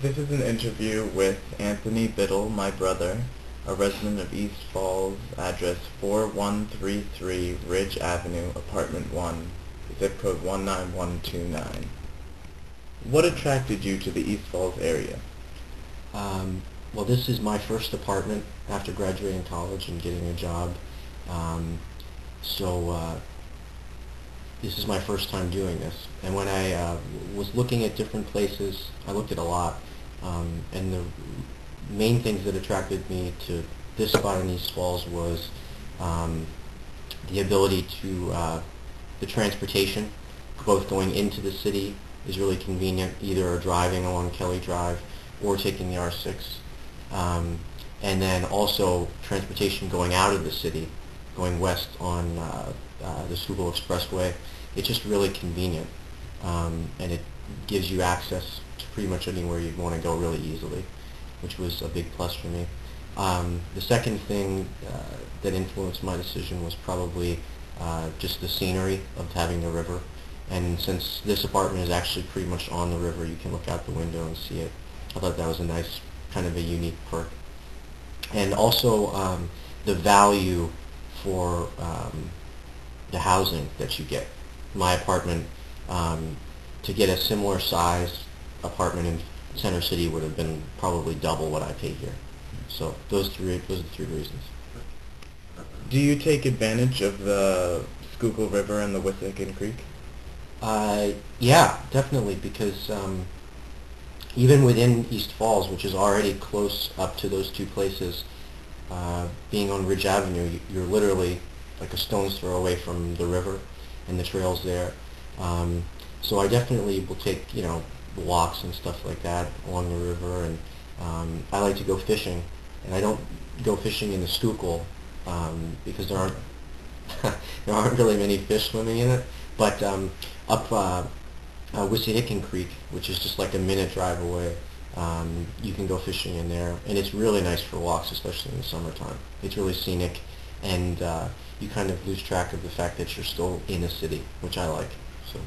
This is an interview with Anthony Biddle, my brother, a resident of East Falls, address 4133 Ridge Avenue, Apartment 1, zip code 19129. What attracted you to the East Falls area? Well, this is my first apartment after graduating college and getting a job. Um, so this is my first time doing this. And when I was looking at different places, I looked at a lot. And the main things that attracted me to this spot in East Falls was um, the ability to, the transportation, both going into the city is really convenient, either driving along Kelly Drive or taking the R6. Um, and then also transportation going out of the city, going west on the Schuylkill Expressway. It's just really convenient, and it gives you access to pretty much anywhere you want to go really easily, which was a big plus for me. The second thing that influenced my decision was probably just the scenery of having the river. And since this apartment is actually pretty much on the river, you can look out the window and see it. I thought that was a nice, kind of a unique perk. And also the value for the housing that you get. My apartment, to get a similar size apartment in Center City would have been probably double what I paid here. So those are the three reasons. Do you take advantage of the Schuylkill River and the Wissahickon Creek? Yeah, definitely, because even within East Falls, which is already close up to those two places, being on Ridge Avenue, you're literally like a stone's throw away from the river and the trails there. So I definitely will take, walks and stuff like that along the river, and I like to go fishing, and I don't go fishing in the Schuylkill because there aren't really many fish swimming in it, but up Wissahickon Creek, which is just like a minute drive away, you can go fishing in there, and it's really nice for walks, especially in the summertime. It's really scenic, and you kind of lose track of the fact that you're still in a city, which I like. So,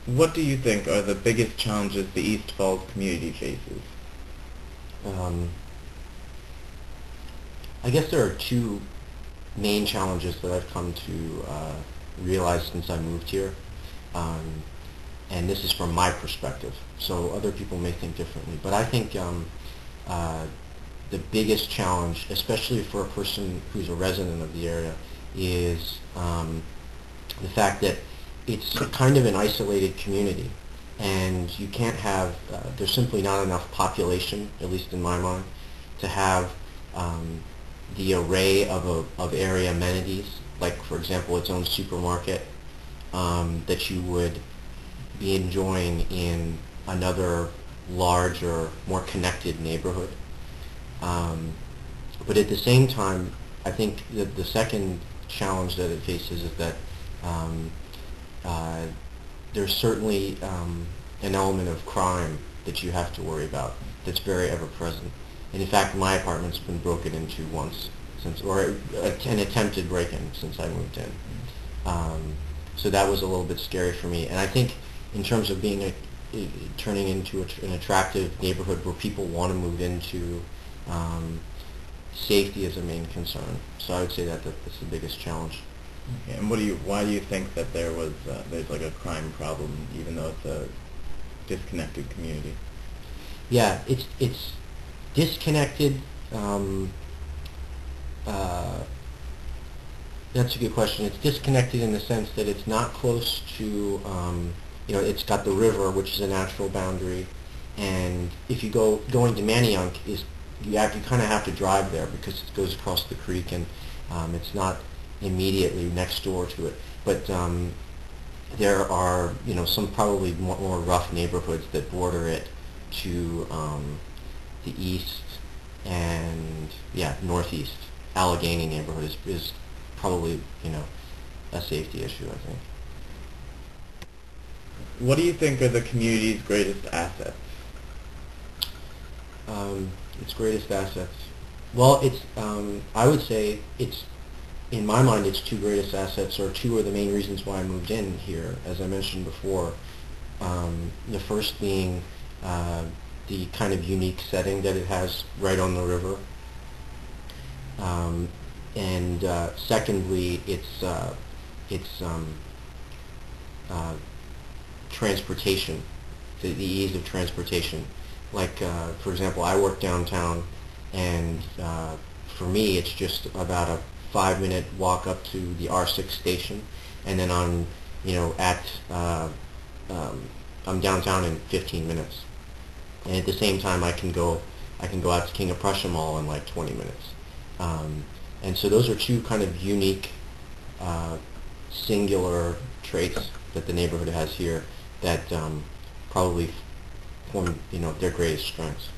What do you think are the biggest challenges the East Falls community faces? um, I guess there are two main challenges that I've come to realize since I moved here. Um, and this is from my perspective, so other people may think differently. But I think uh, the biggest challenge, especially for a person who's a resident of the area, is the fact that it's kind of an isolated community, and you can't have, there's simply not enough population, at least in my mind, to have the array of area amenities, like for example its own supermarket, that you would be enjoying in another larger, more connected neighborhood. But at the same time, I think that the second challenge that it faces is that um, uh, there's certainly an element of crime that you have to worry about that's very ever present. And in fact, my apartment's been broken into once since, or an attempted break-in since I moved in. So that was a little bit scary for me. And I think in terms of being turning into an attractive neighborhood where people want to move into, safety is a main concern. So I would say that's the biggest challenge. Okay, and why do you think that there's like a crime problem, even though it's a disconnected community? Yeah, it's disconnected. Uh, that's a good question. It's disconnected in the sense that it's not close to, it's got the river, which is a natural boundary, and if you going to Manayunk, you kind of have to drive there because it goes across the creek, and it's not immediately next door to it. But there are, some probably more rough neighborhoods that border it to the east and, northeast. Allegheny neighborhood is probably, a safety issue, I think. What do you think are the community's greatest assets? Its greatest assets. Well, I would say in my mind, its two greatest assets, or two of the main reasons why I moved in here, as I mentioned before. The first being the kind of unique setting that it has right on the river. And secondly, it's transportation, the ease of transportation. Like, for example, I work downtown, and for me, it's just about a 5-minute walk up to the R6 station, and then I'm downtown in 15 minutes. And at the same time, I can go out to King of Prussia Mall in like 20 minutes. And so those are two kind of unique, singular traits that the neighborhood has here that probably form, their greatest strengths.